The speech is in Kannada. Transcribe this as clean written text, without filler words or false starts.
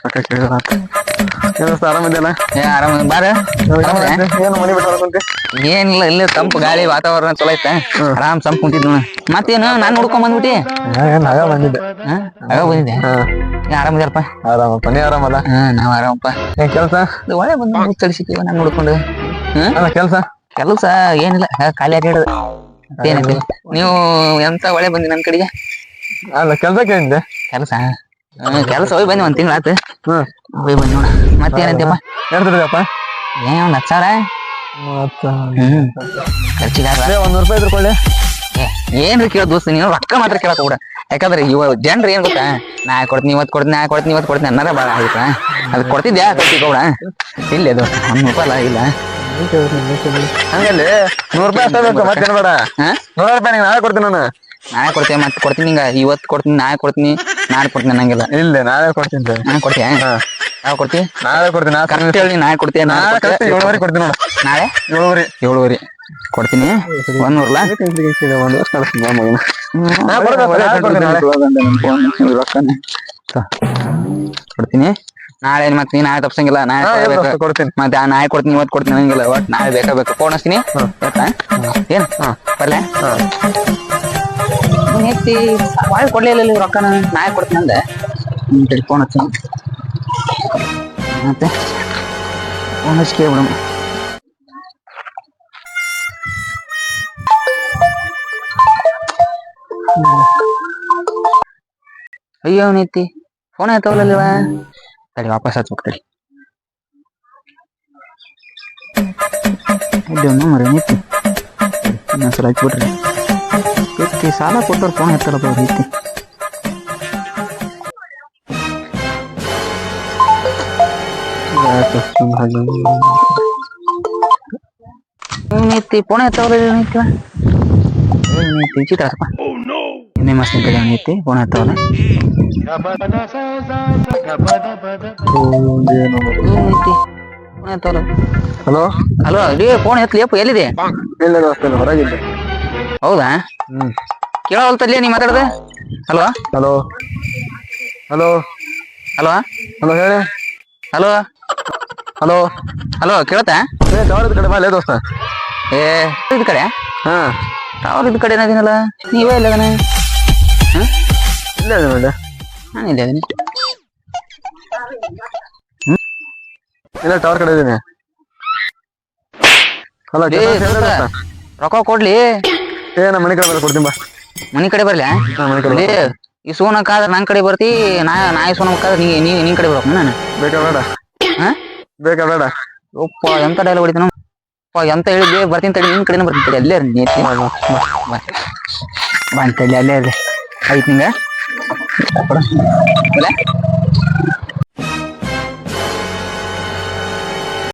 ಪಕ್ಕ ಕೇಳಿದ್ರ ಆರಾಮಿದೆಯಲ್ಲ? ಆರಾಮ ಬಾರ. ಏನು ಮನಿ ಬಿಟ್ಟು ಹೊರಕುಂತಿ? ಏನಿಲ್ಲ, ಇಲ್ಲಿ ತಂಪು ಗಾಳಿ ವಾತಾವರಣ ಚಲೋ ಐತೆ. ಆರಾಮ್ ಸಂಪ್ ಕುಂತಿದ್ ಮತ್ತೇನು ನಾನ್ ನೋಡ್ಕೊಂಡ್ ಬಂದ್ಬಿಟ್ಟಿ. ಆಗ ಬಂದಿದ್ದೆ. ಆಗ ಬಂದಿದ್ದೆ. ಆರಾಮದಿಯಲ್ಪ? ಆರಾಮಪ್ಪ, ನೀ ಆರಾಮಲ್ಲ? ನಾವ್ ಆರಾಮಪ್ಪ. ಏನ್ ಕೆಲ್ಸ? ಒಳ್ಳೆ ಬಂದು ಚಳಿಸಿದ್ದೀವ ನಾನ್ ನೋಡ್ಕೊಂಡು. ಕೆಲ್ಸ ಕೆಲಸ ಏನಿಲ್ಲ, ಖಾಲಿ ಅಡ್ಡಾಡೋದು. ಏನೈತಿ ನೀವು ಎಂತ ಒಳ್ಳೆ ಬಂದಿ ನನ್ ಕಡೆಗೆ? ಅಲ್ಲ ಕೆಲ್ಸ ಕೇಳಿದ್ದೆ. ಕೆಲಸ ಹೋಗಿ ಬಂದಿ, ಒಂದ್ ತಿಂಗಳ ಆತು. ಹೋಗಿ ಬಂದ್ ನೋಡ. ಮತ್ತೇನಂತಪ್ಪ? ಹೇಳ್ತಿದ್ದಪ್ಪ ಒಂದ್ 10,000 ಖರ್ಚಿಗೆ ₹100 ಇದ್ಕೊಳ್ಳಿ. ಏನ್ರಿ ಕೇಳೋ ದೋಸ್ತ, ನೀವು ರೊಕ್ಕ ಮಾತ್ರ ಕೇಳಕ್ ಕೂಡ. ಯಾಕಂದ್ರೆ ಇವ ಜನ್ರು ಏನ್ ಗೊತ್ತಾ, ನಾ ಕೊಡ್ತೀನಿ ಇವತ್ತು ಕೊಡ್ತೀನಿ, ನಾ ಕೊಡ್ತೀನಿ ಇವತ್ತು ಕೊಡ್ತೀನಿ ಅನ್ನಾರ ಬಾಳ ಆಯ್ತಾ. ಅದು ಕೊಡ್ತಿದ್ಯಾ ಖರ್ಚಿ ಕೂಡ ಇಲ್ಲೇ ಅದು ₹100 ಇಲ್ಲ. ಹಂಗಲ್ಲಿ ₹100 ಅಷ್ಟಬೇಕು, ಮತ್ತೇನ್ ಬೇಡ. ₹100 ನಾಳೆ ಕೊಡ್ತೀನಿ ನಾನು. ನಾಳೆ ಕೊಡ್ತೇವೆ, ಮತ್ತೆ ಕೊಡ್ತೀನಿ ನಿಂಗ. ಇವತ್ತು ಕೊಡ್ತೀನಿ, ನಾಳೆ ಕೊಡ್ತೀನಿ, ನಾಳೆ ಕೊಡ್ತೀನಿ ಅನ್ನಂಗಿಲ್ಲ. ಇಲ್ಲ ನಾಳೆ ಕೊಡ್ತೀನಿ. ನಾಳೆ ಕೊಡ್ತೀಯ? ಯಾವ ಕೊಡ್ತಿ? ನಾಳೆ ಕೊಡ್ತೀನಿ. ಕರೆಕ್ಟ್ ಹೇಳಿ, ನಾಳೆ ಕೊಡ್ತೀಯ? 7:30 ಕೊಡ್ತೀನಿ ನೋಡ. ನಾಳೆ 7:30 ಕೊಡ್ತೀನಿ. 100 ಕೊಡ್ತೀನಿ. ನಾಳೆ ಮತ್ತೆ ನೀ ನಾಳೆ ತಪ್ಸಂಗಿಲ್ಲ. ನಾಳೆ ಕೊಡ್ತೀನಿ. ಮತ್ತೆ ನಾಳೆ ಕೊಡ್ತೀನಿ ಇವತ್ತು ಕೊಡ್ತೀನಿ ಅನ್ನಂಗಿಲ್ಲ. ಒಟ್ ನಾಳೆ ಬೇಕಾ ಫೋನ್ ಹಚ್ತೀನಿ. ಏನ್ ಬರ್ಲೆ? ಐತಿ ಬಾಳ್ ಕೊಡ್ಲಿಲ್ಲ ರೊಕ್ಕನ. ನಾಳೆ ಕೊಡ್ತೀನಿ ಅಂದೆ. ಫೋನ್ ಹಚ್ಚ ಮತ್ತೆ ಫೋನ್ ಹಚ್ಚಿ ಕೇಳ್ಬಿಡಮ್. ಅಯ್ಯೋ ಅವನೈತಿ ಫೋನ್ ಆಯ್ತವಲ್ಲವ. ತಡಿ ವಾಪಸ್ ಹಚ್ಬೇಕು. ತಡಿ ಮರ ಐತಿ ಇನ್ನೊಂದ್ಸಲ ಹಚ್ಬಿಟ್ರಿ. ಐತಿ ಸಾಲ ಕೊಟ್ಟವ್ರು ಫೋನ್ ಎತ್ತಲ್ಲಪ್ಪ ಅವ್ರ ಐತಿ. ಐತಿ ಫೋನ್ ಎತ್ತವಲ್ಲ. ಐತಿ ಚಿತ್ರಪ್ಪ ಇನ್ನೇ ಮಸ್ತ್ ಐತಿ ಫೋನ್ ಎತ್ತವಲ್ಲ. ಹಲೋ ಹಲೋ ಅಡಿ ಫೋನ್ ಎತ್ತಲಿಯಪ್ಪ. ಎಲ್ಲಿದೆ? ಇಲ್ಲ ದೋಸ್ತ, ಹೊರಗಿದ್ದೆ. ಹೌದಾ? ಕೇಳವಲ್ತಲ್ಲಿ ನೀ ಮಾತಾಡ್ದೆ. Hello hello hello hello hello ಹೇಳಿ. ಹಲೋ ಹಲೋ ಹಲೋ ಕೇಳತ್ತಾ? ಟವರ್ ಕಡೆ ಬಾಲೇ ದೋಸ್ತ. ಇದ್ ಕಡೆ ಹಾ ಟವರ್ ಇದ್ ಕಡೆ ಏನದಿನಲ್ಲ. ನೀವೇ ಇಲ್ಲ ಅದನ್ನ? ಇಲ್ಲ ಮೇಲೆ ನಾನು ಇಲ್ಲ ಅದನ್ನ. ಇಲ್ಲ ಟವರ್ ಕಡೆ ಇದೀನಿ. ಅಲ್ಲ ರೊಕ್ಕ ಕೊಡ್ಲಿ. ನಮ್ಮ ಮನೆ ಕಡೆ ಕೊಡ್ತೀನಿ ಬಾ. ಮನಿ ಕಡೆ ಬರ್ಲ? ಮನೆ ಕಡೆ ಈ ಸೋನಕ್ಕಾದ್ರೆ ನನ್ ಕಡೆ ಬರ್ತಿ. ನಾಯಿ ಸೋನಕ್ಕಾದ್ರೆ ನೀನ್ ಕಡೆ ಬರ್ಬೇಕು. ನಾನು ಬೇಕಾ ಬೇಡ? ಬೇಕಾ ಬೇಡ? ಒಪ್ಪ ಎಂತ ಡೈಲಾಗ್ ಹೊಡಿತ ಎಂತ ಹೇಳಿದ್ದೆ. ಬರ್ತೀನಿ ತಡಿ, ನಿನ್ ಕಡೆನ ಬರ್ತೀನಿ ತಡಿ. ಅಲ್ಲೇ ಬಂತಲ್ಲಿ ಅಲ್ಲೇ ಇರ್ಲಿ. ಆಯ್ತು ನಿಂಗ